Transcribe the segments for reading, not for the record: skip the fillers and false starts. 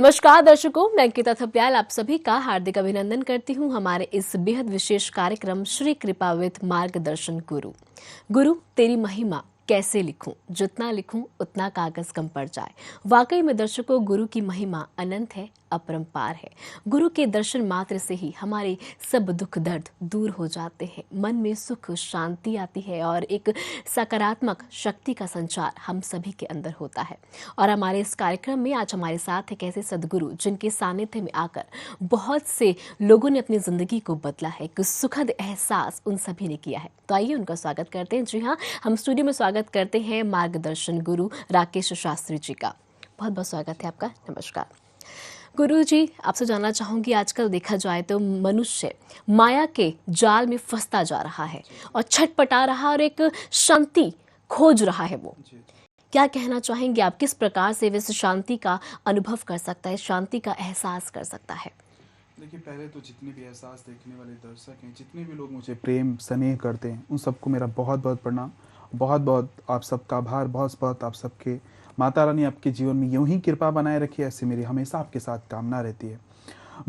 नमस्कार दर्शकों, मैं अंकिता थपलियाल आप सभी का हार्दिक अभिनंदन करती हूँ हमारे इस बेहद विशेष कार्यक्रम श्री कृपा विद मार्गदर्शन गुरु। गुरु तेरी महिमा कैसे लिखूं, जितना लिखूं उतना कागज कम पड़ जाए। वाकई में दर्शकों, गुरु की महिमा अनंत है, अपरंपार है। गुरु के दर्शन मात्र से ही हमारे सब दुख दर्द दूर हो जाते हैं, मन में सुख शांति आती है और एक सकारात्मक शक्ति का संचार हम सभी के अंदर होता है। और हमारे इस कार्यक्रम में आज हमारे साथ एक ऐसे सदगुरु जिनके सानिध्य में आकर बहुत से लोगों ने अपनी जिंदगी को बदला है, एक सुखद एहसास उन सभी ने किया है। तो आइए उनका स्वागत करते हैं। जी हाँ, हम स्टूडियो में स्वागत करते हैं मार्गदर्शन गुरु राकेश शास्त्री जी का। बहुत बहुत स्वागत है आपका। नमस्कार गुरु जी, आपसे जानना चाहूंगी, आजकल देखा जाए तो मनुष्य माया के जाल में फंसता जा रहा है और छटपटा रहा और एक शांति खोज रहा है। वो क्या कहना चाहेंगे आप, किस प्रकार से वे इस शांति का अनुभव कर सकता है, शांति का एहसास कर सकता है? देखिए, पहले तो जितने भी एहसास देखने वाले दर्शक हैं, जितने भी लोग मुझे प्रेम स्नेह करते हैं, उन सबको मेरा बहुत बहुत प्रणाम। बहुत बहुत आप सबका आभार। बहुत बहुत आप सबके माता रानी आपके जीवन में यूं ही कृपा बनाए रखी है, ऐसी मेरी हमेशा आपके साथ कामना रहती है।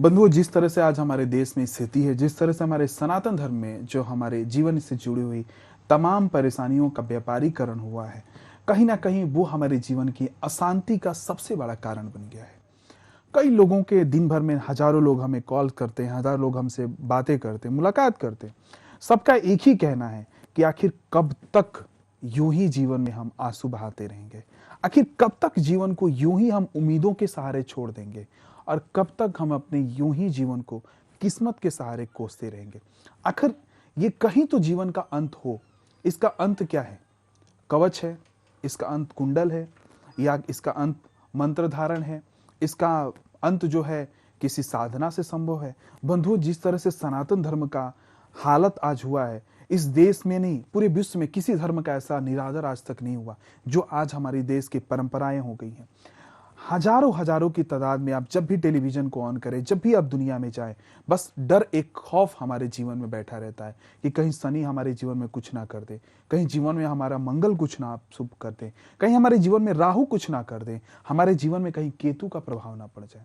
बंधुओं, जिस तरह से आज हमारे देश में स्थिति है, जिस तरह से हमारे सनातन धर्म में जो हमारे जीवन से जुड़ी हुई तमाम परेशानियों का व्यापारीकरण हुआ है, कहीं ना कहीं वो हमारे जीवन की अशांति का सबसे बड़ा कारण बन गया है। कई लोगों के दिन भर में हजारों लोग हमें कॉल करते हैं, हजारों लोग हमसे बातें करते हैं, मुलाकात करते हैं। सबका एक ही कहना है कि आखिर कब तक यूं ही जीवन में हम आंसू बहाते रहेंगे, आखिर कब तक जीवन को यूं ही हम उम्मीदों के सहारे छोड़ देंगे, और कब तक हम अपने यूं ही जीवन को किस्मत के सहारे कोसते रहेंगे। आखिर ये कहीं तो जीवन का अंत हो। इसका अंत क्या है? कवच है? इसका अंत कुंडल है? या इसका अंत मंत्र धारण है? इसका अंत जो है किसी साधना से संभव है? बंधुओं, जिस तरह से सनातन धर्म का हालत आज हुआ है, इस देश में नहीं पूरे विश्व में किसी धर्म का ऐसा निरादर आज तक नहीं हुआ जो आज हमारे देश की परंपराएं हो गई हैं। हजारों हजारों की तादाद में आप जब भी टेलीविजन को ऑन करें, जब भी आप दुनिया में जाएं, बस डर, एक खौफ हमारे जीवन में बैठा रहता है कि कहीं शनि हमारे जीवन में कुछ ना कर दे, कहीं जीवन में हमारा मंगल कुछ ना शुभ कर दे, कहीं हमारे जीवन में राहु कुछ ना कर दे, हमारे जीवन में कहीं केतु का प्रभाव ना पड़ जाए।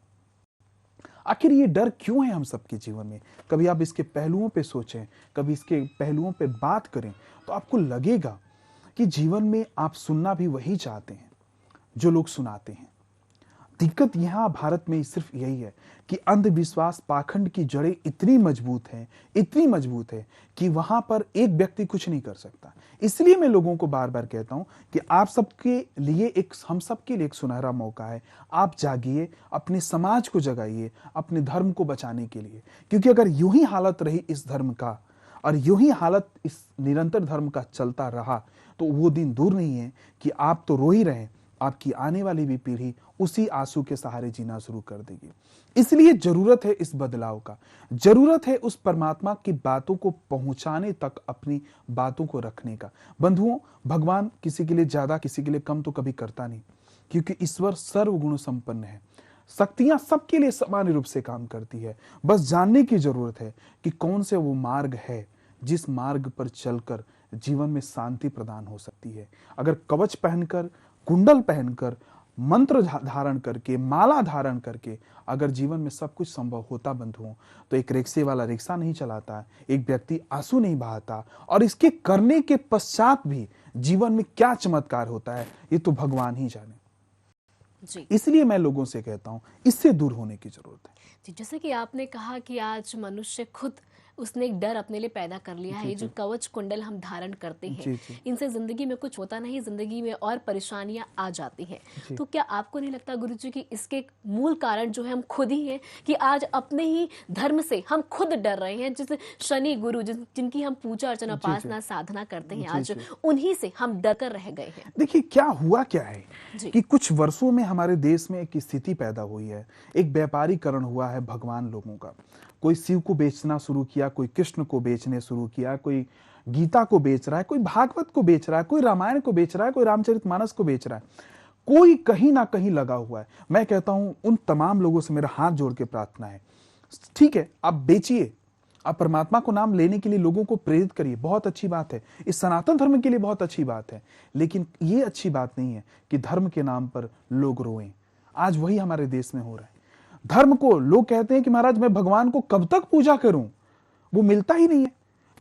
आखिर ये डर क्यों है हम सबके जीवन में? कभी आप इसके पहलुओं पे सोचें, कभी इसके पहलुओं पे बात करें, तो आपको लगेगा कि जीवन में आप सुनना भी वही चाहते हैं जो लोग सुनाते हैं। दिक्कत यहाँ भारत में सिर्फ यही है कि अंधविश्वास, पाखंड की जड़ें इतनी मजबूत है कि वहां पर एक व्यक्ति कुछ नहीं कर सकता। इसलिए मैं लोगों को बार बार कहता हूं कि आप सबके लिए हम सबके लिए एक सुनहरा मौका है। आप जागिए, अपने समाज को जगाइए, अपने धर्म को बचाने के लिए। क्योंकि अगर यूं ही हालत रही इस धर्म का, और यूं ही हालत इस निरंतर धर्म का चलता रहा, तो वो दिन दूर नहीं है कि आप तो रो ही रहे, आपकी आने वाली भी पीढ़ी उसी आंसू के सहारे जीना शुरू कर देगी। इसलिए जरूरत है इस बदलाव का, जरूरत है उस परमात्मा की बातों को पहुंचाने तक अपनी बातों को रखने का। बंधुओं, भगवान किसी के लिए ज्यादा, किसी के लिए कम तो कभी करता नहीं, क्योंकि ईश्वर सर्वगुण संपन्न है। शक्तियां सबके लिए समान रूप से काम करती है। बस जानने की जरूरत है कि कौन से वो मार्ग है जिस मार्ग पर चलकर जीवन में शांति प्रदान हो सकती है। अगर कवच पहनकर, कुंडल पहनकर, मंत्र धारण करके, माला धारण करके अगर जीवन में सब कुछ संभव होता बंधुओं, तो एक रिक्शे वाला रिक्शा नहीं चलाता, एक व्यक्ति आंसू नहीं बहाता, और इसके करने के पश्चात भी जीवन में क्या चमत्कार होता है ये तो भगवान ही जाने जी। इसलिए मैं लोगों से कहता हूं, इससे दूर होने की जरूरत है जी। जैसे कि आपने कहा कि आज मनुष्य खुद उसने एक डर अपने लिए पैदा कर लिया है। जो कवच कुंडल हम धारण करते हैं, इनसे जिंदगी में कुछ होता नहीं, जिंदगी में और परेशानियां आ जाती हैं। तो क्या आपको नहीं लगता गुरुजी कि इसके मूल कारण जो है हम खुद ही हैं, कि आज अपने ही धर्म से हम खुद डर रहे हैं? जैसे शनि गुरु जिनकी हम पूजा अर्चना उपासना साधना करते हैं, आज उन्हीं से हम डर कर रह गए हैं। देखिए, क्या हुआ क्या है कि कुछ वर्षों में हमारे देश में एक स्थिति पैदा हुई है, एक व्यापारीकरण हुआ है भगवान लोगों का। कोई शिव को बेचना शुरू किया, कोई कृष्ण को बेचने शुरू किया, कोई गीता को बेच रहा है, कोई भागवत को बेच रहा है, कोई रामायण को बेच रहा है, कोई रामचरितमानस को बेच रहा है। कोई कहीं ना कहीं लगा हुआ है। मैं कहता हूं, उन तमाम लोगों से मेरा हाथ जोड़ के प्रार्थना है, ठीक है, आप बेचिए, आप परमात्मा को नाम लेने के लिए लोगों को प्रेरित करिए, बहुत अच्छी बात है, इस सनातन धर्म के लिए बहुत अच्छी बात है। लेकिन ये अच्छी बात नहीं है कि धर्म के नाम पर लोग रोएं। आज वही हमारे देश में हो रहा है। धर्म को लोग कहते हैं कि महाराज मैं भगवान को कब तक पूजा करूं, वो मिलता ही नहीं है।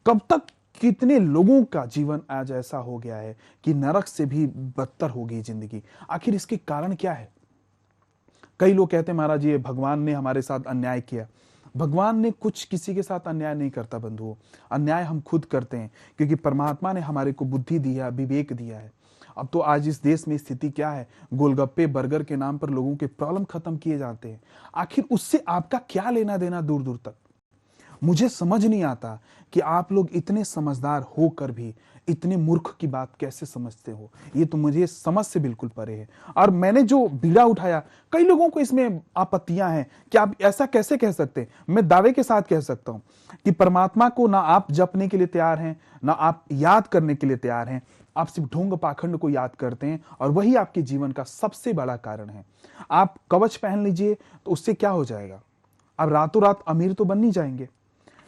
कब तक, कितने लोगों का जीवन आज ऐसा हो गया है कि नरक से भी बदतर हो गई जिंदगी। आखिर इसके कारण क्या है? कई लोग कहते हैं महाराज ये भगवान ने हमारे साथ अन्याय किया। भगवान ने कुछ किसी के साथ अन्याय नहीं करता बंधुओं, अन्याय हम खुद करते हैं, क्योंकि परमात्मा ने हमारे को बुद्धि दिया, विवेक दिया है। अब तो आज इस देश में स्थिति क्या है, गोलगप्पे बर्गर के नाम पर लोगों के प्रॉब्लम खत्म किए जाते हैं। आखिर उससे आपका क्या लेना देना दूर दूर तक? मुझे समझ नहीं आता कि आप लोग इतने समझदार होकर भी इतने मूर्ख की बात कैसे समझते हो। ये तो मुझे समझ से बिल्कुल परे है। और मैंने जो बीड़ा उठाया, कई लोगों को इसमें आपत्तियां हैं कि आप ऐसा कैसे कह सकते हैं। मैं दावे के साथ कह सकता हूं कि परमात्मा को ना आप जपने के लिए तैयार हैं, ना आप याद करने के लिए तैयार हैं। आप सिर्फ ढोंग पाखंड को याद करते हैं, और वही आपके जीवन का सबसे बड़ा कारण है। आप कवच पहन लीजिए तो उससे क्या हो जाएगा? आप रातों रात अमीर तो बन नहीं जाएंगे,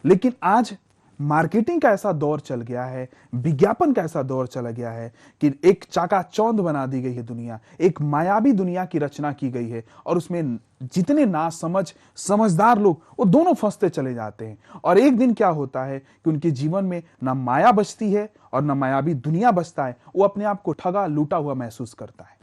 लेकिन आज मार्केटिंग का ऐसा दौर चल गया है, विज्ञापन का ऐसा दौर चला गया है कि एक चाकाचौंध बना दी गई है दुनिया, एक मायावी दुनिया की रचना की गई है, और उसमें जितने नासमझ समझदार लोग, वो दोनों फंसते चले जाते हैं। और एक दिन क्या होता है कि उनके जीवन में ना माया बचती है और ना मायावी दुनिया बचता है। वो अपने आप को ठगा लूटा हुआ महसूस करता है।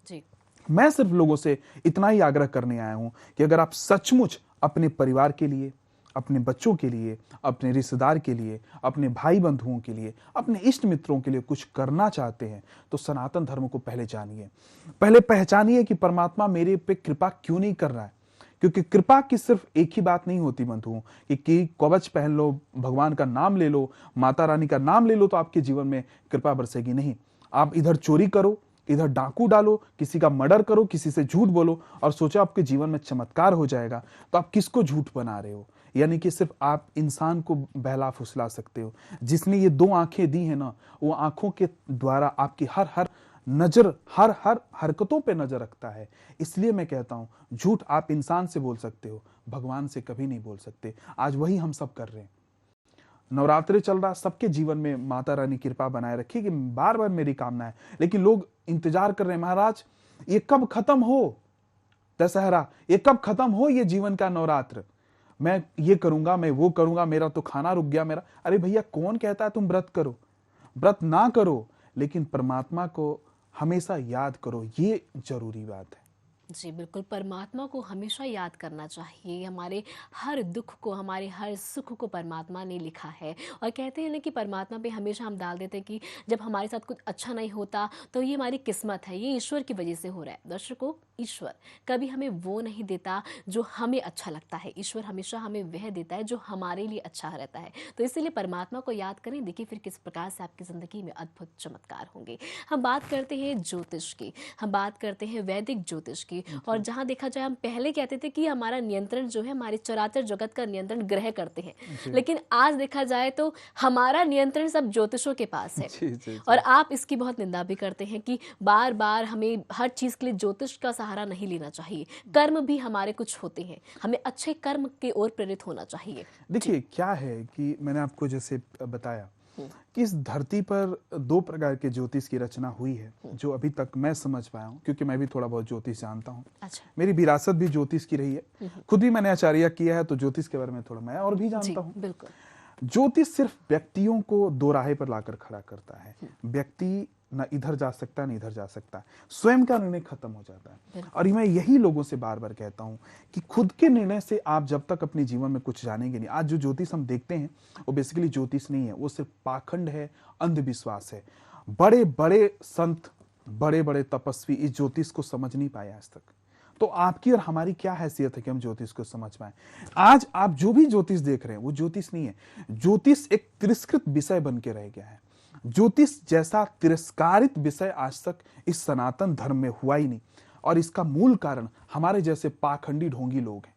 जी। मैं सिर्फ लोगों से इतना ही आग्रह करने आया हूं कि अगर आप सचमुच अपने परिवार के लिए, अपने बच्चों के लिए, अपने रिश्तेदार के लिए, अपने भाई बंधुओं के लिए, अपने इष्ट मित्रों के लिए कुछ करना चाहते हैं, तो सनातन धर्म को पहले जानिए। पहले पहचानिए कि परमात्मा मेरे पे कृपा क्यों नहीं कर रहा है। क्योंकि कृपा की सिर्फ एक ही बात नहीं होती बंधुओं कि कवच पहन लो, भगवान का नाम ले लो, माता रानी का नाम ले लो तो आपके जीवन में कृपा बरसेगी। नहीं, आप इधर चोरी करो, इधर डाकू डालो, किसी का मर्डर करो, किसी से झूठ बोलो और सोचो आपके जीवन में चमत्कार हो जाएगा, तो आप किसको झूठ बना रहे हो? यानी कि सिर्फ आप इंसान को बहला फुसला सकते हो। जिसने ये दो आंखें दी है ना, वो आंखों के द्वारा आपकी हर हर नजर, हर हर हरकतों पे नजर रखता है। इसलिए मैं कहता हूं, झूठ आप इंसान से बोल सकते हो, भगवान से कभी नहीं बोल सकते। आज वही हम सब कर रहे हैं। नवरात्रि चल रहा, सबके जीवन में माता रानी कृपा बनाए रखी कि बार बार मेरी कामना है, लेकिन लोग इंतजार कर रहे हैं, महाराज ये कब खत्म हो दशहरा, ये कब खत्म हो ये जीवन का नवरात्र, मैं ये करूंगा, मैं वो करूंगा, मेरा तो खाना रुक गया मेरा। अरे भैया, कौन कहता है तुम व्रत करो? व्रत ना करो, लेकिन परमात्मा को हमेशा याद करो, ये जरूरी बात है। जी बिल्कुल, परमात्मा को हमेशा याद करना चाहिए। हमारे हर दुख को, हमारे हर सुख को परमात्मा ने लिखा है। और कहते हैं ना कि परमात्मा पे हमेशा हम डाल देते हैं कि जब हमारे साथ कुछ अच्छा नहीं होता तो ये हमारी किस्मत है, ये ईश्वर की वजह से हो रहा है। दर्शकों, ईश्वर कभी हमें वो नहीं देता जो हमें अच्छा लगता है। ईश्वर हमेशा हमें वह देता है जो हमारे लिए अच्छा रहता है। तो इसीलिए परमात्मा को याद करें, देखिए फिर किस प्रकार से आपकी ज़िंदगी में अद्भुत चमत्कार होंगे। हम बात करते हैं ज्योतिष की, हम बात करते हैं वैदिक ज्योतिष की। और जहां देखा जाए, हम पहले कहते थे कि हमारा नियंत्रण जो है, हमारे चराचर जगत का नियंत्रण ग्रह करते हैं, लेकिन आज देखा जाए तो हमारा नियंत्रण सब ज्योतिषों के पास है। जी। और आप इसकी बहुत निंदा भी करते हैं कि बार बार हमें हर चीज के लिए ज्योतिष का सहारा नहीं लेना चाहिए। कर्म भी हमारे कुछ होते हैं, हमें अच्छे कर्म की ओर प्रेरित होना चाहिए। देखिए क्या है कि मैंने आपको जैसे बताया कि इस धरती पर दो प्रकार के ज्योतिष की रचना हुई है, जो अभी तक मैं समझ पाया हूँ, क्योंकि मैं भी थोड़ा बहुत ज्योतिष जानता हूँ। अच्छा। मेरी विरासत भी ज्योतिष की रही है, खुद भी मैंने आचार्य किया है, तो ज्योतिष के बारे में थोड़ा मैं और भी जानता हूँ। बिल्कुल। ज्योतिष सिर्फ व्यक्तियों को दो राहे पर लाकर खड़ा करता है। व्यक्ति ना इधर जा सकता, ना इधर जा सकता, स्वयं का निर्णय खत्म हो जाता है। और मैं यही लोगों से बार बार कहता हूं कि खुद के निर्णय से आप जब तक अपने जीवन में कुछ जानेंगे नहीं। आज जो ज्योतिष हम देखते हैं वो बेसिकली ज्योतिष नहीं है, वो सिर्फ पाखंड है, अंधविश्वास है। बड़े बड़े संत, बड़े बड़े तपस्वी इस ज्योतिष को समझ नहीं पाए आज तक। तो आपकी और हमारी क्या हैसियत है कि हम ज्योतिष को समझ पाए? आज आप जो भी ज्योतिष देख रहे हैं वो ज्योतिष नहीं है। ज्योतिष एक तिरस्कृत विषय बन के रह गया है। ज्योतिष जैसा तिरस्कारित विषय आज तक इस सनातन धर्म में हुआ ही नहीं, और इसका मूल कारण हमारे जैसे पाखंडी ढोंगी लोग हैं,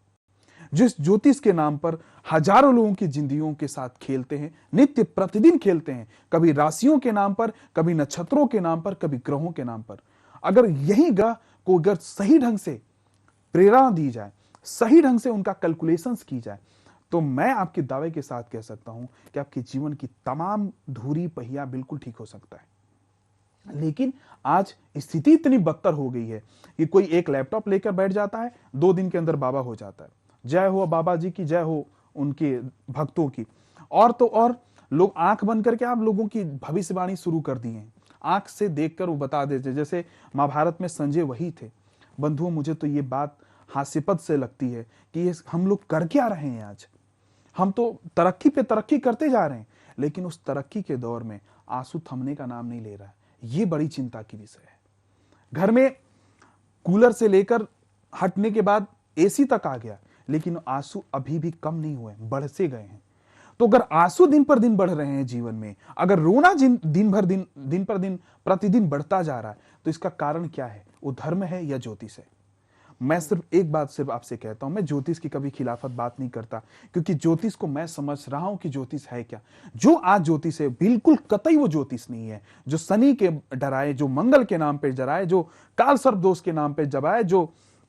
जिस ज्योतिष के नाम पर हजारों लोगों की जिंदगियों के साथ खेलते हैं, नित्य प्रतिदिन खेलते हैं, कभी राशियों के नाम पर, कभी नक्षत्रों के नाम पर, कभी ग्रहों के नाम पर। अगर यही ग्रह को अगर सही ढंग से प्रेरणा दी जाए, सही ढंग से उनका कैलकुलेशंस की जाए, तो मैं आपके दावे के साथ कह सकता हूं कि आपके जीवन की तमाम धुरी पहिया बिल्कुल ठीक हो सकता है। लेकिन आज स्थिति इतनी बदतर हो गई है कि कोई एक लैपटॉप लेकर बैठ जाता है, 2 दिन के अंदर बाबा हो जाता है। जय हो बाबा जी की, जय हो उनके भक्तों की। और तो और लोग आंख बंद करके आप लोगों की भविष्यवाणी शुरू कर दी है। आंख से देखकर वो बता देते, जैसे महाभारत में संजय वही थे। बंधुओं, मुझे तो ये बात हास्यपद से लगती है कि ये हम लोग कर क्या रहे हैं आज। हम तो तरक्की पे तरक्की करते जा रहे हैं, लेकिन उस तरक्की के दौर में आंसू थमने का नाम नहीं ले रहा है। ये बड़ी चिंता की विषय है। घर में कूलर से लेकर हटने के बाद एसी तक आ गया, लेकिन आंसू अभी भी कम नहीं हुए, बढ़ से गए हैं। तो अगर आंसू दिन पर दिन बढ़ रहे हैं जीवन में, अगर रोना दिन पर दिन प्रतिदिन बढ़ता जा रहा है, तो इसका कारण क्या है? वो धर्म है या ज्योतिष है? मैं सिर्फ एक बात सिर्फ आपसे कहता हूं, मैं ज्योतिष की कभी खिलाफत बात नहीं करता, क्योंकि ज्योतिष को मैं समझ रहा हूं कि ज्योतिष है क्या। जो आज ज्योतिष है, बिल्कुल कतई वो ज्योतिष नहीं है। जो शनि के डराए, जो मंगल के नाम पे डराए, जो काल सर्प दोष के नाम पे जबाए, जो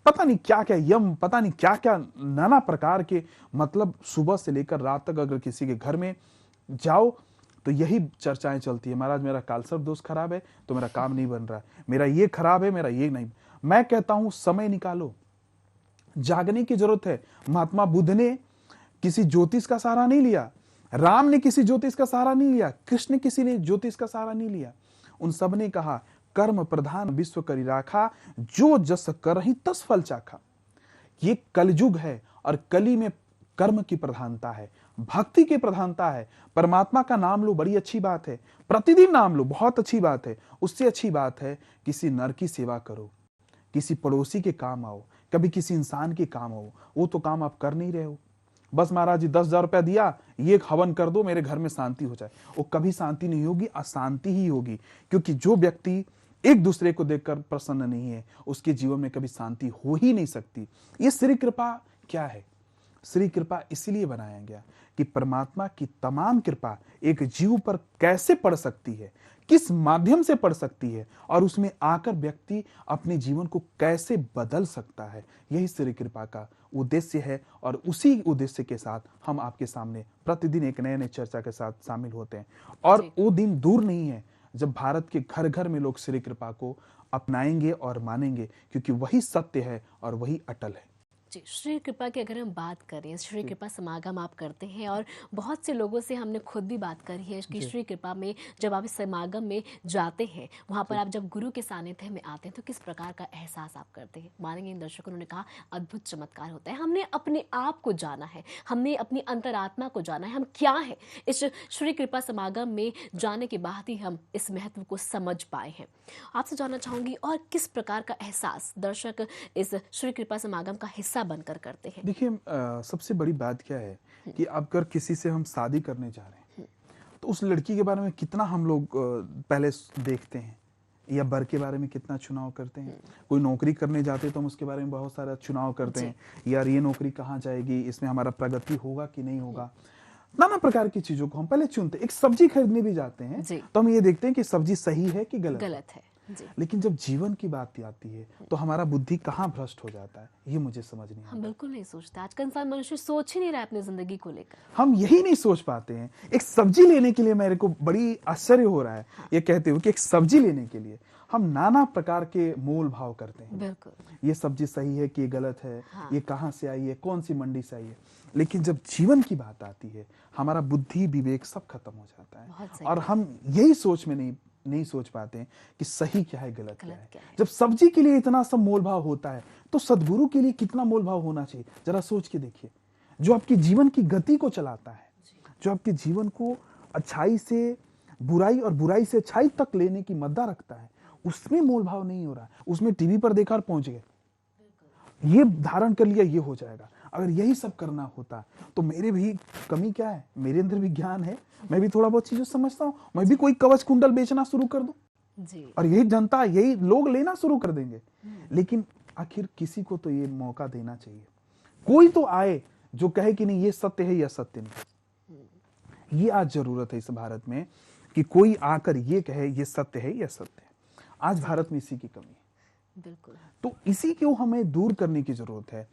पता नहीं क्या क्या यम, पता नहीं क्या क्या नाना प्रकार के, मतलब सुबह से लेकर रात तक अगर किसी के घर में जाओ तो यही चर्चाएं चलती है। महाराज मेरा काल सर्प दोष खराब है तो मेरा काम नहीं बन रहा है, मेरा ये खराब है, मेरा ये नहीं। मैं कहता हूं समय निकालो, जागने की जरूरत है। महात्मा बुद्ध ने किसी ज्योतिष का सहारा नहीं लिया, राम ने किसी ज्योतिष का सहारा नहीं लिया, कृष्ण किसी ने ज्योतिष का सहारा नहीं लिया। उन सब ने कहा, कर्म प्रधान विश्व करी राखा, जो जस करहि तस फल चाखा। ये कलयुग है और कली में कर्म की प्रधानता है, भक्ति की प्रधानता है। परमात्मा का नाम लो, बड़ी अच्छी बात है, प्रतिदिन नाम लो, बहुत अच्छी बात है। उससे अच्छी बात है किसी नर की सेवा करो, किसी पड़ोसी के काम आओ, कभी किसी इंसान के काम आओ। वो तो काम आप कर नहीं रहे हो। बस महाराज जी 10,000 रुपया दिया, ये हवन कर दो, मेरे घर में शांति हो जाए। वो कभी शांति नहीं होगी, अशांति ही होगी। क्योंकि जो व्यक्ति एक दूसरे को देखकर प्रसन्न नहीं है, उसके जीवन में कभी शांति हो ही नहीं सकती। ये श्री कृपा क्या है? श्री कृपा इसलिए बनाया गया कि परमात्मा की तमाम कृपा एक जीव पर कैसे पड़ सकती है, किस माध्यम से पड़ सकती है, और उसमें आकर व्यक्ति अपने जीवन को कैसे बदल सकता है। यही श्री कृपा का उद्देश्य है। और उसी उद्देश्य के साथ हम आपके सामने प्रतिदिन एक नए नए चर्चा के साथ शामिल होते हैं। और वो दिन दूर नहीं है जब भारत के घर घर में लोग श्री कृपा को अपनाएंगे और मानेंगे, क्योंकि वही सत्य है और वही अटल है। जी, श्री कृपा की अगर हम बात करें, श्री कृपा समागम आप करते हैं और बहुत से लोगों से हमने खुद भी बात करी है कि श्री कृपा में जब आप इस समागम में जाते हैं, वहाँ पर आप जब गुरु के सानिध्य में आते हैं, तो किस प्रकार का एहसास आप करते हैं? मानेंगे इन दर्शकों, उन्होंने कहा अद्भुत चमत्कार होता है। हमने अपने आप को जाना है, हमने अपनी अंतरात्मा को जाना है, हम क्या है। इस श्री कृपा समागम में जाने के बाद ही हम इस महत्व को समझ पाए हैं। आपसे जानना चाहूंगी, और किस प्रकार का एहसास दर्शक इस श्री कृपा समागम का हिस्सा बनकर करते हैं? देखिए, सबसे बड़ी बात क्या है कि अगर किसी से हम शादी करने जा रहे हैं, तो उस लड़की के बारे में कितना हम लोग पहले देखते हैं, या बर के बारे में कितना चुनाव करते हैं। कोई नौकरी करने जाते हैं तो हम उसके बारे में बहुत सारा चुनाव करते हैं, यार ये नौकरी कहाँ जाएगी, इसमें हमारा प्रगति होगा कि नहीं होगा। नाना प्रकार की चीजों को हम पहले चुनते हैं। एक सब्जी खरीदने भी जाते हैं तो हम ये देखते हैं कि सब्जी सही है कि गलत है। लेकिन जब जीवन की बात आती है तो हमारा बुद्धि कहाँ भ्रष्ट हो जाता है, ये मुझे समझ नहीं आता। हम बिल्कुल नहीं सोचते। आज का इंसान, मनुष्य सोच ही नहीं रहा है अपनी जिंदगी को लेकर। हम यही नहीं सोच पाते हैं। एक सब्जी लेने के लिए मेरे को बड़ी आश्चर्य हो रहा है ये कहते हुए कि एक सब्जी लेने के लिए हम नाना प्रकार के मोल भाव करते हैं। बिल्कुल, ये सब्जी सही है कि ये गलत है, ये कहाँ से आई है, कौन सी मंडी से आई है। लेकिन जब जीवन की बात आती है, हमारा बुद्धि विवेक सब खत्म हो जाता है और हम यही सोच में नहीं सोच पाते हैं कि सही क्या है, गलत क्या है। जब सब्जी के लिए इतना सब मोल भाव होता है, तो सद्गुरु के लिए कितना मोल भाव होना चाहिए, जरा सोच के देखिए। जो आपके जीवन की गति को चलाता है, जो आपके जीवन को अच्छाई से बुराई और बुराई से अच्छाई तक लेने की मद्दा रखता है, उसमें मोल भाव नहीं हो रहा है। उसमें टीवी पर देखा और पहुंच गए, ये धारण कर लिया, ये हो जाएगा। अगर यही सब करना होता तो मेरे भी कमी क्या है, मेरे अंदर भी ज्ञान है, मैं भी थोड़ा बहुत चीजें समझता हूँ, मैं भी कोई कवच कुंडल बेचना शुरू कर दूं जी। और यही जनता, यही लोग लेना शुरू कर देंगे। लेकिन आखिर किसी को तो ये मौका देना चाहिए, कोई तो आए जो कहे कि नहीं ये सत्य है या सत्य नहीं। ये आज जरूरत है इस भारत में कि कोई आकर ये कहे ये सत्य है या सत्य है। आज भारत में इसी की कमी है। बिल्कुल। तो इसी को हमें दूर करने की जरूरत है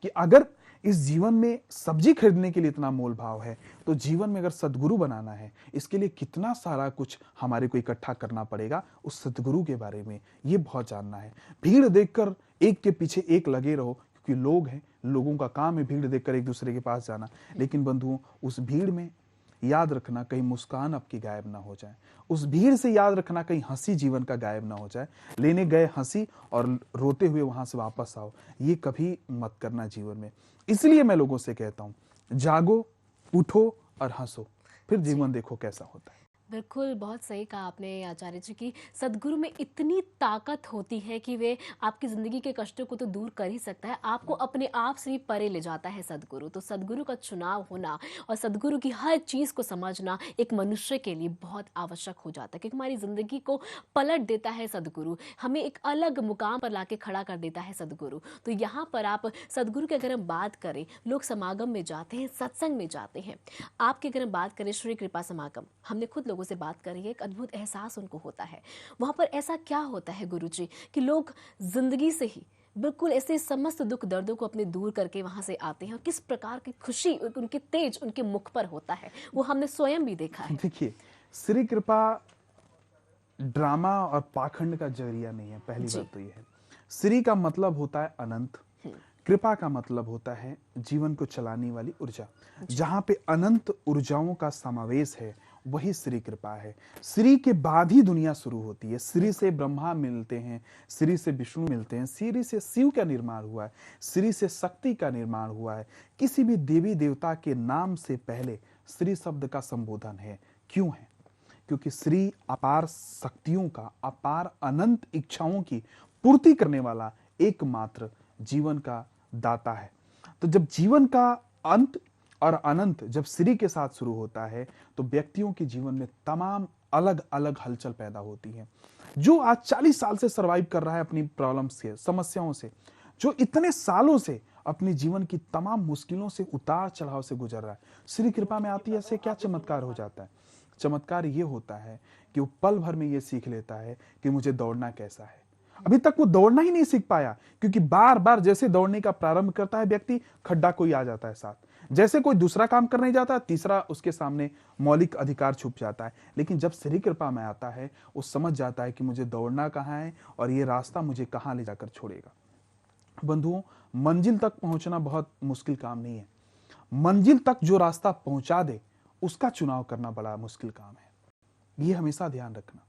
कि अगर इस जीवन में सब्जी खरीदने के लिए इतना मोल भाव है, तो जीवन में अगर सदगुरु बनाना है, इसके लिए कितना सारा कुछ हमारे को इकट्ठा करना पड़ेगा, उस सदगुरु के बारे में ये बहुत जानना है। भीड़ देखकर एक के पीछे एक लगे रहो, क्योंकि लोग हैं, लोगों का काम है भीड़ देखकर एक दूसरे के पास जाना। लेकिन बंधुओं, उस भीड़ में याद रखना कहीं मुस्कान आपकी गायब ना हो जाए, उस भीड़ से याद रखना कहीं हंसी जीवन का गायब ना हो जाए। लेने गए हंसी और रोते हुए वहां से वापस आओ, ये कभी मत करना जीवन में। इसलिए मैं लोगों से कहता हूं, जागो, उठो और हंसो, फिर जीवन देखो कैसा होता है। बिल्कुल, बहुत सही कहा आपने आचार्य जी कि सदगुरु में इतनी ताकत होती है कि वे आपकी ज़िंदगी के कष्टों को तो दूर कर ही सकता है, आपको अपने आप से भी परे ले जाता है सदगुरु। तो सदगुरु का चुनाव होना और सदगुरु की हर चीज़ को समझना एक मनुष्य के लिए बहुत आवश्यक हो जाता है, क्योंकि हमारी ज़िंदगी को पलट देता है सदगुरु, हमें एक अलग मुकाम पर लाके खड़ा कर देता है सदगुरु। तो यहाँ पर आप सदगुरु की अगर हम बात करें, लोग समागम में जाते हैं, सत्संग में जाते हैं। आपकी अगर हम बात करें श्री कृपा समागम, हमने खुद लोगों से बात करी है, एक अद्भुत एहसास उनको होता है। वहां पर ऐसा क्या होता है गुरुजी कि लोग जिंदगी से ही बिल्कुल ऐसे समस्त दुख दर्दों को अपने दूर करके वहां से आते हैं, और किस प्रकार की खुशी उनके तेज उनके मुख पर होता है, वो हमने स्वयं भी देखा है। देखिए, श्री कृपा ड्रामा और पाखंड का जरिया नहीं है। पहली बात तो ये है। श्री का मतलब होता है अनंत, कृपा का मतलब होता है जीवन को चलाने वाली ऊर्जा। जहां पे अनंत ऊर्जाओं का समावेश है, वही श्री कृपा है। श्री के बाद ही दुनिया शुरू होती है। श्री से ब्रह्मा मिलते हैं, श्री से विष्णु मिलते हैं, श्री से शिव का निर्माण हुआ है, श्री से शक्ति का निर्माण हुआ है। किसी भी देवी देवता के नाम से पहले श्री शब्द का संबोधन है। क्यों है? क्योंकि श्री अपार शक्तियों का, अपार अनंत इच्छाओं की पूर्ति करने वाला एकमात्र जीवन का दाता है। तो जब जीवन का अंत और अनंत जब श्री के साथ शुरू होता है, तो व्यक्तियों के जीवन में तमाम अलग अलग हलचल पैदा होती है। जो आज 40 साल से सरवाइव कर रहा है अपनी प्रॉब्लम से, समस्याओं से, जो इतने सालों से अपने जीवन की तमाम मुश्किलों से, उतार चढ़ाव से गुजर रहा है, श्री कृपा में आती है, ऐसे क्या चमत्कार हो जाता है? चमत्कार ये होता है कि वो पल भर में ये सीख लेता है कि मुझे दौड़ना कैसा है। अभी तक वो दौड़ना ही नहीं सीख पाया, क्योंकि बार बार जैसे दौड़ने का प्रारंभ करता है व्यक्ति, खड्डा कोई आ जाता है साथ। जैसे कोई दूसरा काम करने जाता है, तीसरा उसके सामने मौलिक अधिकार छुप जाता है। लेकिन जब श्री कृपा में आता है, वो समझ जाता है कि मुझे दौड़ना कहाँ है और ये रास्ता मुझे कहाँ ले जाकर छोड़ेगा। बंधुओं, मंजिल तक पहुंचना बहुत मुश्किल काम नहीं है। मंजिल तक जो रास्ता पहुंचा दे, उसका चुनाव करना बड़ा मुश्किल काम है। ये हमेशा ध्यान रखना।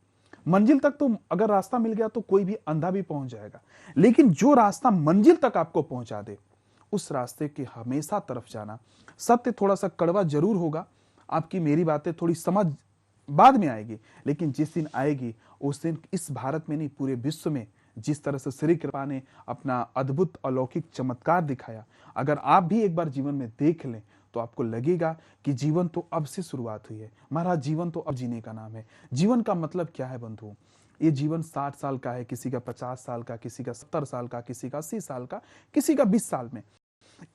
मंजिल तक तो अगर रास्ता मिल गया तो कोई भी अंधा भी पहुंच जाएगा, लेकिन जो रास्ता मंजिल तक आपको पहुंचा दे, उस रास्ते के हमेशा तरफ जाना। सत्य थोड़ा सा कड़वा जरूर होगा, आपकी मेरी बातें थोड़ी समझ बाद में आएगी, लेकिन जिस दिन आएगी उस दिन इस भारत में नहीं, पूरे विश्व में जिस तरह से श्री कृपा ने अपना अद्भुत अलौकिक चमत्कार दिखाया, अगर आप भी एक बार जीवन में देख लें, तो आपको लगेगा कि जीवन तो अब से शुरुआत हुई है। महाराज, जीवन तो अब जीने का नाम है। जीवन का मतलब क्या है बंधुओं? ये जीवन 60 साल का है, किसी का 50 साल का, किसी का 70 साल का, किसी का 80 साल का, किसी का 20 साल में।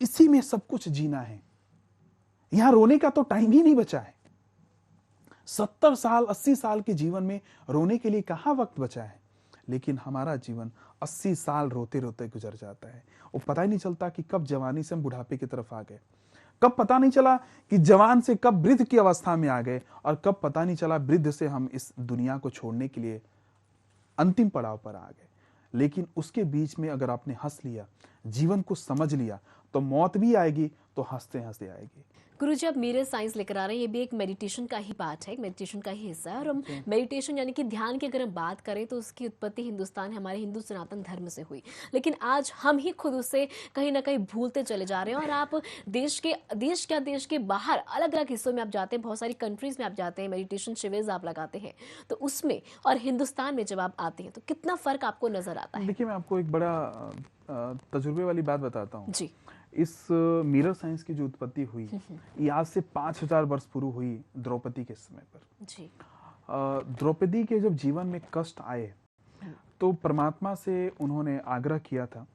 इसी में सब कुछ जीना है। यहां रोने का तो टाइम ही नहीं बचा है। 70 साल 80 साल के जीवन में रोने के लिए कहां वक्त बचा है? लेकिन हमारा जीवन 80 साल रोते रोते गुजर जाता है। वो पता ही नहीं चलता कि कब जवानी से हम बुढ़ापे की तरफ आ गए, कब पता नहीं चला कि जवान से कब वृद्ध की अवस्था में आ गए, और कब पता नहीं चला वृद्ध से हम इस दुनिया को छोड़ने के लिए अंतिम पड़ाव पर आ गए। लेकिन उसके बीच में अगर आपने हंस लिया, जीवन को समझ लिया, तो मौत भी आएगी तो हंसते हंसते आएगी। गुरुजी, आप मिरर साइंस लेकर आ रहे हैं, ये भी एक मेडिटेशन का ही पार्ट है, एक मेडिटेशन का ही हिस्सा है। और हम मेडिटेशन यानी कि ध्यान की अगर हम बात करें तो उसकी उत्पत्ति हिंदुस्तान, हमारे हिंदू सनातन धर्म से हुई, लेकिन आज हम ही खुद उसे कहीं ना कहीं भूलते चले जा रहे हैं। और आप देश के बाहर अलग अलग हिस्सों में आप जाते हैं, बहुत सारी कंट्रीज में आप जाते हैं, मेडिटेशन शिविर आप लगाते हैं, तो उसमें और हिंदुस्तान में जब आप आते हैं तो कितना फर्क आपको नजर आता है? देखिए, मैं आपको एक बड़ा तजुर्बे वाली बात बताता हूँ जी। इस मिरर साइंस की जो उत्पत्ति हुई, ये आज से 5000 वर्ष पूर्व हुई द्रौपदी के समय पर। जी। द्रौपदी के जब जीवन में कष्ट आए, तो परमात्मा से उन्होंने आग्रह किया था,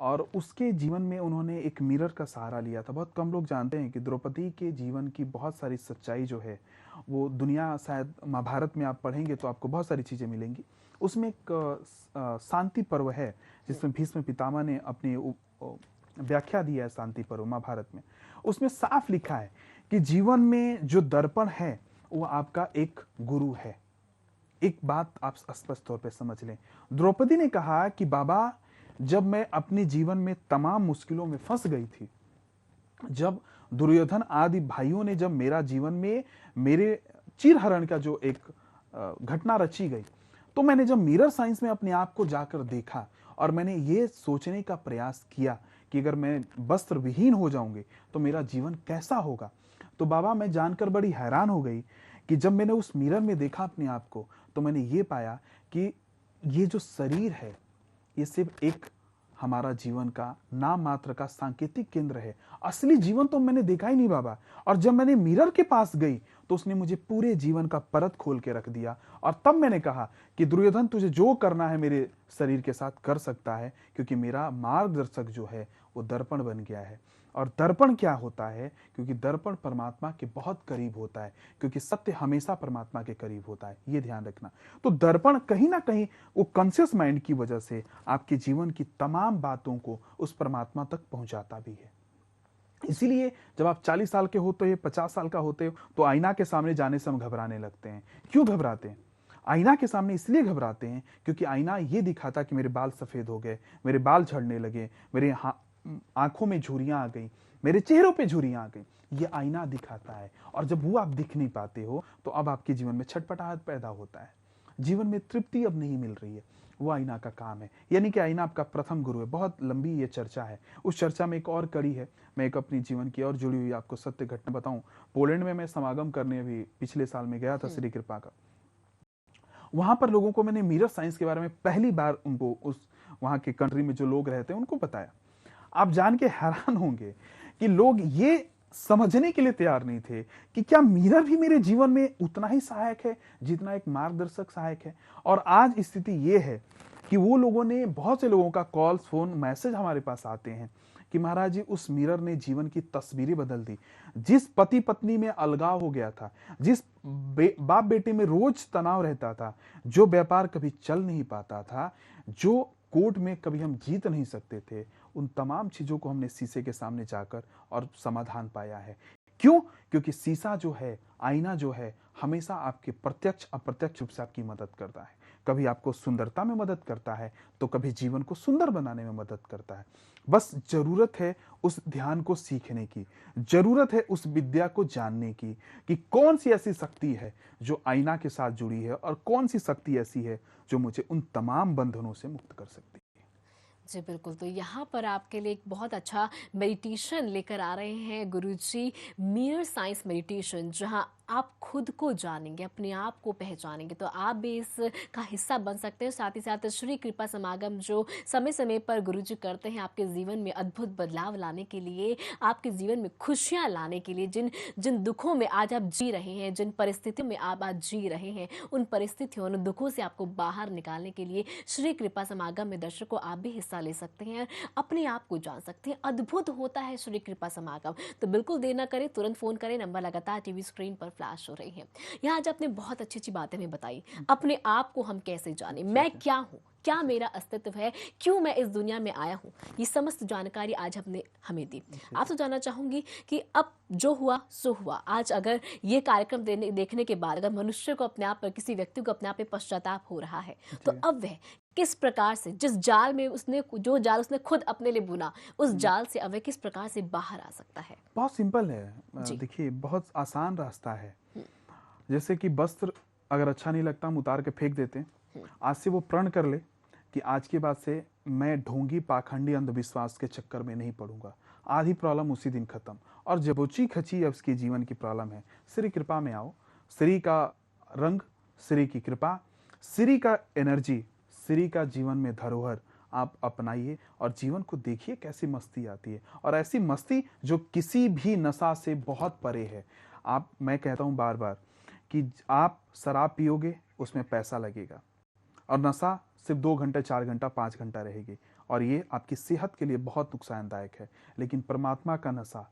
और उसके जीवन में उन्होंने एक मिरर का सहारा लिया था। बहुत कम लोग जानते हैं कि द्रौपदी के जीवन की बहुत सारी सच्चाई जो है, वो दुनिया, शायद महाभारत में आप पढ़ेंगे तो आपको बहुत सारी चीज़ें मिलेंगी। उसमें एक शांति पर्व है, जिसमें भीष्म पितामह ने अपने व्याख्या दी है शांति पर्व महाभारत में, उसमें साफ लिखा है कि जीवन में जो दर्पण है वो आपका एक गुरु है। एक बात आप स्पष्ट तौर पे समझ लें, द्रौपदी ने कहा कि बाबा जब मैं अपने जीवन में तमाम मुश्किलों में फंस गई थी, जब दुर्योधन आदि भाइयों ने जब मेरा जीवन में मेरे चिरहरण का जो एक घटना रची गई, तो मैंने जब मिरर साइंस में अपने आप को जाकर देखा और मैंने ये सोचने का प्रयास किया कि अगर मैं वस्त्र विहीन हो जाऊंगी तो मेरा जीवन कैसा होगा, तो बाबा मैं जानकर बड़ी हैरान हो गई कि जब मैंने उस मिरर में देखा अपने आप को, तो मैंने ये पाया कि ये जो शरीर है ये सिर्फ एक हमारा जीवन का नाम मात्र का सांकेतिक केंद्र है, असली जीवन तो मैंने देखा ही नहीं बाबा। और जब मैंने मिरर के पास गई तो उसने मुझे पूरे जीवन का परत खोल के रख दिया, और तब मैंने कहा कि दुर्योधन तुझे जो करना है मेरे शरीर के साथ कर सकता है, क्योंकि मेरा मार्गदर्शक जो है वो दर्पण बन गया है। और दर्पण क्या होता है, क्योंकि दर्पण परमात्मा के बहुत करीब होता है, क्योंकि सत्य हमेशा परमात्मा के करीब होता है, ये ध्यान रखना। तो दर्पण कहीं ना कहीं वो कॉन्शियस माइंड की वजह से आपके जीवन की तमाम बातों को उस परमात्मा तक पहुंचाता भी है। इसीलिए जब आप 40 साल के होते हो, 50 साल का होते हो, तो आईना के सामने जाने से हम घबराने लगते हैं। क्यों घबराते हैं? आईना के सामने इसलिए घबराते हैं क्योंकि आईना ये दिखाता कि मेरे बाल सफेद हो गए, मेरे बाल झड़ने लगे, मेरे आंखों में झुर्रियां आ गई, मेरे चेहरों पे झुर्रियां आ गई, ये आईना दिखाता है। और जब वो आप दिख नहीं पाते हो तो अब आपके जीवन में छटपटाहट पैदा होता है, जीवन में तृप्ति अब नहीं मिल रही है। वो आईना का काम है, यानी कि आईना आपका प्रथम गुरु है। बहुत लंबी ये चर्चा है, उस चर्चा में एक और कड़ी है। मैं एक अपनी जीवन की और जुड़ी हुई आपको सत्य घटना बताऊं। पोलैंड में मैं समागम करने अभी पिछले साल में गया था, श्री कृपा का। वहां पर लोगों को मैंने मिरर साइंस के बारे में पहली बार उनको, उस वहां के कंट्री में जो लोग रहते हैं उनको बताया। आप जान के हैरान होंगे कि लोग ये समझने के लिए तैयार नहीं थे कि क्या मिरर भी मेरे जीवन में उतना ही सहायक है जितना एक मार्गदर्शक सहायक है। और आज स्थिति ये है कि वो लोगों ने, बहुत से लोगों का कॉल्स, फोन, मैसेज हमारे पास आते हैं कि महाराज जी उस मिरर ने जीवन की तस्वीरें बदल दी। जिस पति पत्नी में अलगाव हो गया था, जिस बाप बेटे में रोज तनाव रहता था, जो व्यापार कभी चल नहीं पाता था, जो कोर्ट में कभी हम जीत नहीं सकते थे, उन तमाम चीजों को हमने शीशे के सामने जाकर और समाधान पाया है। क्यों? क्योंकि शीशा जो है, आईना जो है, हमेशा आपके प्रत्यक्ष अप्रत्यक्ष रूप से आपकी मदद करता है। कभी आपको सुंदरता में मदद करता है तो कभी जीवन को सुंदर बनाने में मदद करता है। बस जरूरत है उस ध्यान को सीखने की, जरूरत है उस विद्या को जानने की कि कौन सी ऐसी शक्ति है जो आईना के साथ जुड़ी है और कौन सी शक्ति ऐसी है जो मुझे उन तमाम बंधनों से मुक्त कर सकती है। जी बिल्कुल, तो यहाँ पर आपके लिए एक बहुत अच्छा मेडिटेशन लेकर आ रहे हैं गुरुजी, मिरर साइंस मेडिटेशन, जहाँ आप खुद को जानेंगे, अपने आप को पहचानेंगे, तो आप भी इसका हिस्सा बन सकते हैं। साथ ही साथ श्री कृपा समागम जो समय समय पर गुरुजी करते हैं आपके जीवन में अद्भुत बदलाव लाने के लिए, आपके जीवन में खुशियाँ लाने के लिए, जिन जिन दुखों में आज आप जी रहे हैं, जिन परिस्थितियों में आप आज जी रहे हैं, उन परिस्थितियों, उन दुखों से आपको बाहर निकालने के लिए श्री कृपा समागम में दर्शकों आप भी हिस्सा ले सकते हैं, अपने आप को जान सकते हैं। अद्भुत होता है श्री कृपा समागम। तो बिल्कुल देर न करें, तुरंत फोन करें, नंबर लगातार टीवी स्क्रीन पर फ्लैश हो रही है। यहाँ आज आपने बहुत अच्छी अच्छी बातें हमें बताई, अपने आप को हम कैसे जाने, मैं क्या हूँ, क्या मेरा अस्तित्व है, क्यों मैं इस दुनिया में आया हूँ, ये समस्त जानकारी आज आपने हमें दी। आपसे जानना चाहूंगी कि अब जो हुआ सो हुआ, आज अगर ये कार्यक्रम देखने के बाद अगर मनुष्य को अपने आप पर, किसी व्यक्ति को अपने आप पे पश्चाताप हो रहा है, तो अब वह किस प्रकार से, जिस जाल में उसने, जो जाल उसने खुद अपने लिए बुना, उस जाल से अब वह किस प्रकार से बाहर आ सकता है? बहुत सिंपल है, देखिए बहुत आसान रास्ता है। जैसे कि वस्त्र अगर अच्छा नहीं लगता हम उतार के फेंक देते हैं। आज से वो प्रण कर ले कि आज के बाद से मैं ढोंगी पाखंडी अंधविश्वास के चक्कर में नहीं पड़ूंगा। आधी प्रॉब्लम उसी दिन खत्म। और जबोची खची अब उसके जीवन की प्रॉब्लम है, श्री कृपा में आओ। श्री का रंग, श्री की कृपा, श्री का एनर्जी, श्री का जीवन में धरोहर आप अपनाइए और जीवन को देखिए कैसी मस्ती आती है। और ऐसी मस्ती जो किसी भी नशा से बहुत परे है। आप, मैं कहता हूं बार बार कि आप शराब पियोगे उसमें पैसा लगेगा, और नशा सिर्फ 2 घंटे, 4 घंटा, 5 घंटा रहेगी, और ये आपकी सेहत के लिए बहुत नुकसानदायक है। लेकिन परमात्मा का नशा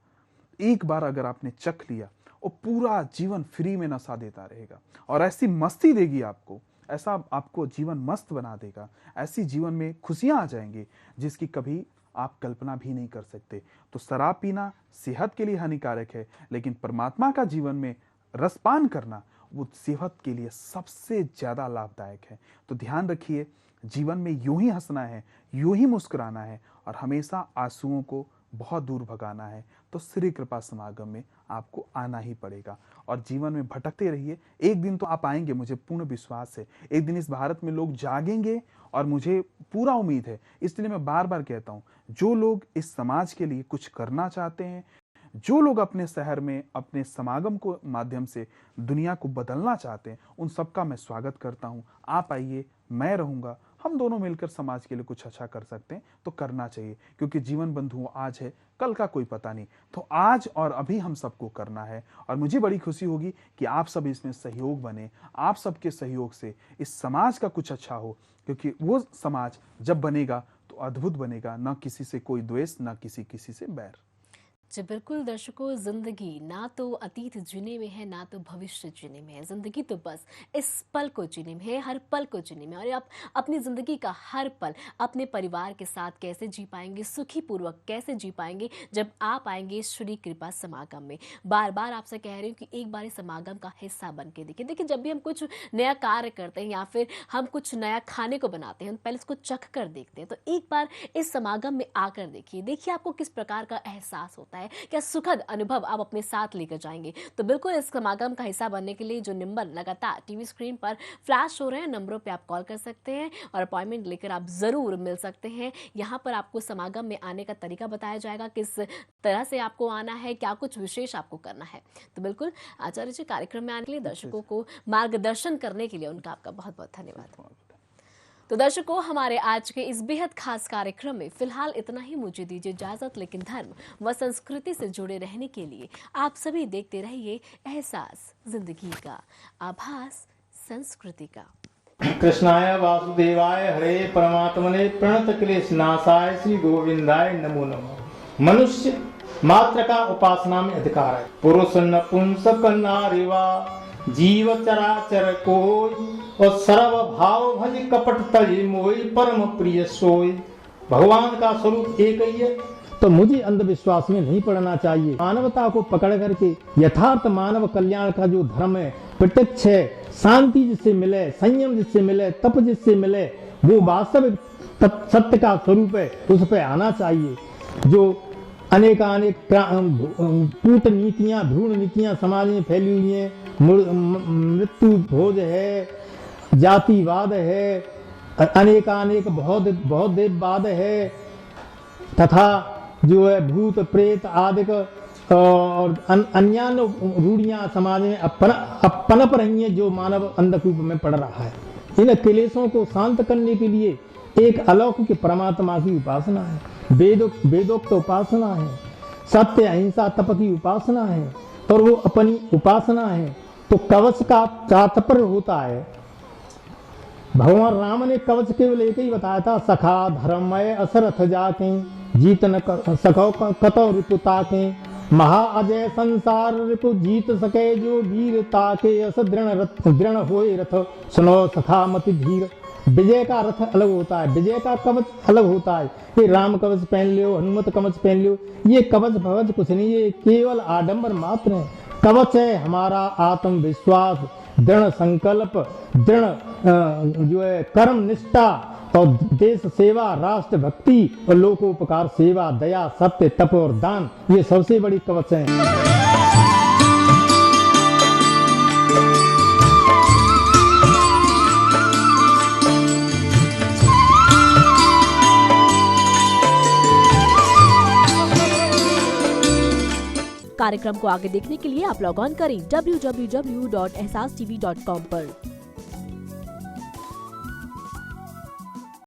एक बार अगर आपने चख लिया, वो पूरा जीवन फ्री में नशा देता रहेगा और ऐसी मस्ती देगी आपको, ऐसा आपको जीवन मस्त बना देगा, ऐसी जीवन में खुशियां आ जाएंगी जिसकी कभी आप कल्पना भी नहीं कर सकते। तो शराब पीना सेहत के लिए हानिकारक है, लेकिन परमात्मा का जीवन में रसपान करना वो सेहत के लिए सबसे ज़्यादा लाभदायक है। तो ध्यान रखिए, जीवन में यूं ही हंसना है, यूं ही मुस्कुराना है और हमेशा आंसुओं को बहुत दूर भगाना है। तो श्री कृपा समागम में आपको आना ही पड़ेगा और जीवन में भटकते रहिए। एक दिन तो आप आएंगे, मुझे पूर्ण विश्वास है। एक दिन इस भारत में लोग जागेंगे और मुझे पूरा उम्मीद है। इसलिए मैं बार बार कहता हूँ, जो लोग इस समाज के लिए कुछ करना चाहते हैं, जो लोग अपने शहर में अपने समागम को माध्यम से दुनिया को बदलना चाहते हैं, उन सबका मैं स्वागत करता हूं। आप आइए, मैं रहूंगा, हम दोनों मिलकर समाज के लिए कुछ अच्छा कर सकते हैं तो करना चाहिए, क्योंकि जीवन बंधुओं आज है, कल का कोई पता नहीं। तो आज और अभी हम सबको करना है और मुझे बड़ी खुशी होगी कि आप सब इसमें सहयोग बने। आप सबके सहयोग से इस समाज का कुछ अच्छा हो, क्योंकि वो समाज जब बनेगा तो अद्भुत बनेगा, ना किसी से कोई द्वेष, ना किसी से बैर। जी बिल्कुल दर्शकों, जिंदगी ना तो अतीत जीने में है, ना तो भविष्य जीने में है। जिंदगी तो बस इस पल को जीने में है, हर पल को जीने में। और आप अपनी जिंदगी का हर पल अपने परिवार के साथ कैसे जी पाएंगे, सुखी पूर्वक कैसे जी पाएंगे, जब आप आएंगे श्री कृपा समागम में। बार बार आपसे कह रही हूँ कि एक बार इस समागम का हिस्सा बन के देखिए। जब भी हम कुछ नया कार्य करते हैं या फिर हम कुछ नया खाने को बनाते हैं, हम पहले उसको चख कर देखते हैं। तो एक बार इस समागम में आकर देखिए आपको किस प्रकार का एहसास होता है, क्या सुखद अनुभव आप अपने साथ लेकर जाएंगे। तो बिल्कुल इस समागम का हिस्सा बनने के लिए जो नंबर लगातार टीवी स्क्रीन पर फ्लैश हो रहे हैं, नंबरों पे आप कॉल कर सकते हैं और अपॉइंटमेंट लेकर आप जरूर मिल सकते हैं। यहाँ पर आपको समागम में आने का तरीका बताया जाएगा, किस तरह से आपको आना है, क्या कुछ विशेष आपको करना है। तो बिल्कुल आचार्य जी, कार्यक्रम में आने के लिए, दर्शकों को मार्गदर्शन करने के लिए उनका आपका बहुत बहुत धन्यवाद। तो दर्शकों, हमारे आज के इस बेहद खास कार्यक्रम में फिलहाल इतना ही। मुझे दीजिए इजाजत, लेकिन धर्म व संस्कृति से जुड़े रहने के लिए आप सभी देखते रहिए एहसास जिंदगी का, आभास संस्कृति का। कृष्णाय वासुदेवाय हरे परमात्मने प्रणत क्लेश नाशाय श्री गोविंदाय नमो नमः। मनुष्य मात्र का उपासना में अधिकार है। पुरुष नपुंसक नारी वा जीव चराचर कोई, और सर्व भाव भज कपट तज मोई, परम प्रिय सोई। भगवान का स्वरूप एक ही है, तो मुझे अंधविश्वास में नहीं पड़ना चाहिए। मानवता को पकड़ करके यथार्थ मानव कल्याण का जो धर्म है, प्रत्यक्ष है, शांति जिससे मिले, संयम जिससे मिले, तप जिससे मिले, वो वास्तविक सत्य का स्वरूप है, उस पर आना चाहिए। जो अनेक कूटनीतियां, भ्रूण नीतियां समाज में फैली हुई हैं, मृत्यु भोज है, जातिवाद है, अनेक बहुत देववाद है, तथा जो है भूत प्रेत आदि और अन्य रूढ़ियां समाज में पनप रही हैं, जो मानव अंधकूप में पड़ रहा है। इन क्लेशों को शांत करने के लिए एक अलौकिक परमात्मा की उपासना है, वेदोक्त उपासना है, सत्य अहिंसा तप की उपासना है, और वो अपनी उपासना है। तो कवच का तात्पर्य होता है, भगवान राम ने कवच केवल एक ही बताया था, सखा धर्मय असरथ जाके जीत न सको कतो रिपु ताके, महा अजय संसार रिपु जीत सके जो वीर ताके, अस दृढ़ होए रथ सुनो सखा मति धीर। विजय का रथ अलग होता है, विजय का कवच अलग होता है। ये राम कवच पहन लियो, हनुमत कवच पहन लियो, ये कवच भवच कुछ नहीं, ये केवल आडंबर मात्र है। कवच है हमारा आत्मविश्वास, दृढ़ संकल्प, दृढ़ जो है कर्म निष्ठा, और देश सेवा, राष्ट्र भक्ति और लोकोपकार सेवा, दया, सत्य, तप और दान, ये सबसे बड़ी कवच है। कार्यक्रम को आगे देखने के लिए आप लॉग ऑन करें www.ehsastv.com पर।